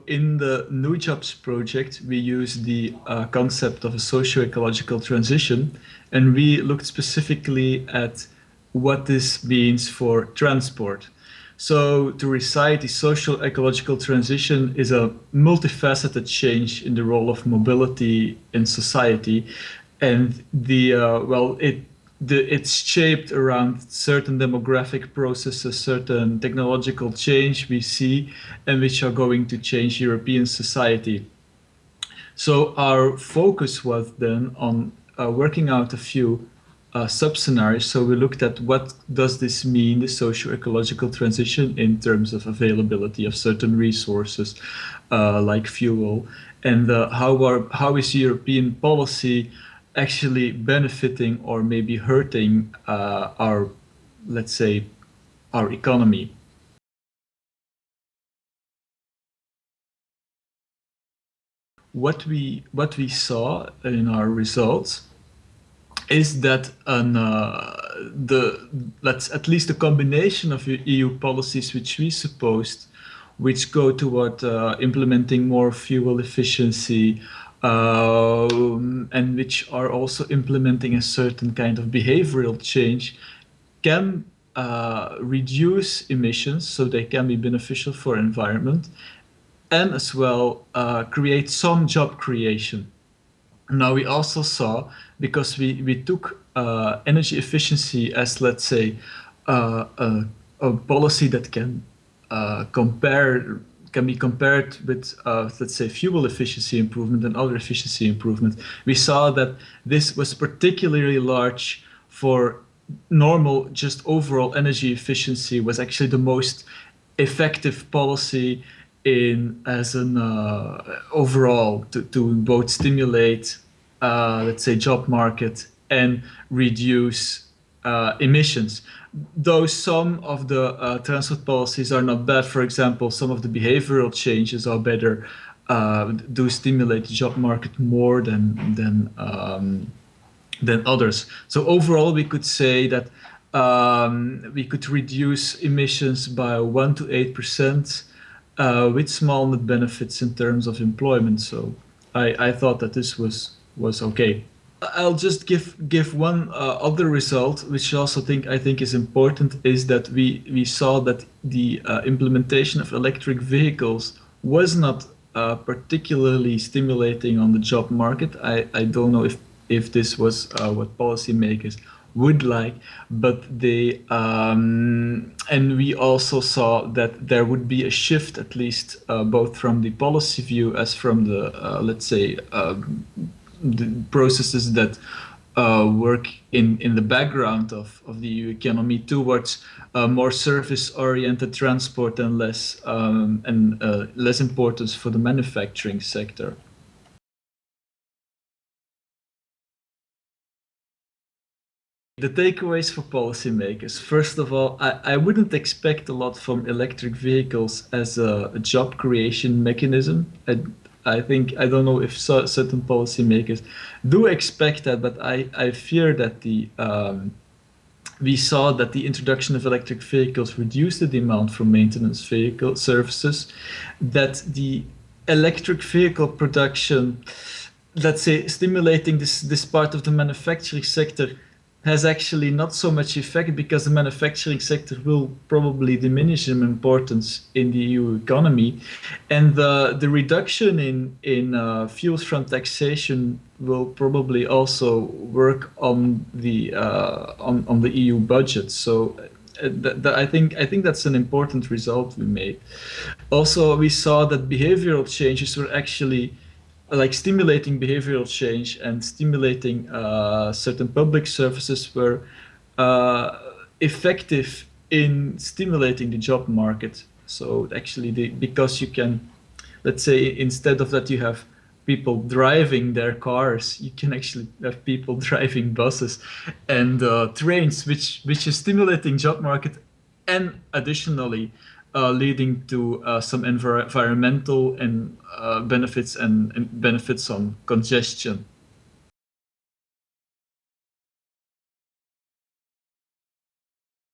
So in the New Jobs project, we use the concept of a socio-ecological transition, and we looked specifically at what this means for transport. So to recite, the social ecological transition is a multifaceted change in the role of mobility in society, and it's shaped around certain demographic processes, certain technological change we see, and which are going to change European society. So our focus was then on working out a few sub-scenarios. So we looked at what does this mean, the socio-ecological transition, in terms of availability of certain resources like fuel, and how is European policy actually benefiting or maybe hurting our, let's say, our economy. What we saw in our results is that the let's at least a combination of EU policies which we supposed, which go toward implementing more fuel efficiency, and which are also implementing a certain kind of behavioral change, can reduce emissions, so they can be beneficial for environment, and as well create some job creation. Now we also saw, because we took energy efficiency as, let's say, a policy that can be compared with, let's say, fuel efficiency improvement and other efficiency improvement. We saw that this was particularly large for normal, just overall energy efficiency was actually the most effective policy in as an overall to both stimulate, let's say, job market and reduce emissions. Though some of the transport policies are not bad, for example, some of the behavioral changes are better, do stimulate the job market more than others. So overall, we could say that we could reduce emissions by 1 to 8%, with small net benefits in terms of employment. So I thought that this was okay. I'll just give one other result, which I think is important, is that we saw that the implementation of electric vehicles was not particularly stimulating on the job market. I don't know if this was what policymakers would like, but they and we also saw that there would be a shift, at least both from the policy view as from the let's say the processes that work in the background of the EU economy, towards more service-oriented transport and less importance for the manufacturing sector. The takeaways for policymakers. First of all, I wouldn't expect a lot from electric vehicles as a job creation mechanism. I think, I don't know if certain policymakers do expect that, but I fear that we saw that the introduction of electric vehicles reduced the demand for maintenance vehicle services, that the electric vehicle production, let's say, stimulating this part of the manufacturing sector, has actually not so much effect, because the manufacturing sector will probably diminish in importance in the EU economy, and the reduction in fuels from taxation will probably also work on the EU budget. So I think that's an important result we made. Also, we saw that behavioral changes were actually like stimulating behavioral change and stimulating certain public services were uh, effective in stimulating the job market. So actually, because you can, let's say, instead of that you have people driving their cars, you can actually have people driving buses and trains, which is stimulating job market, and additionally leading to some environmental and benefits and benefits on congestion.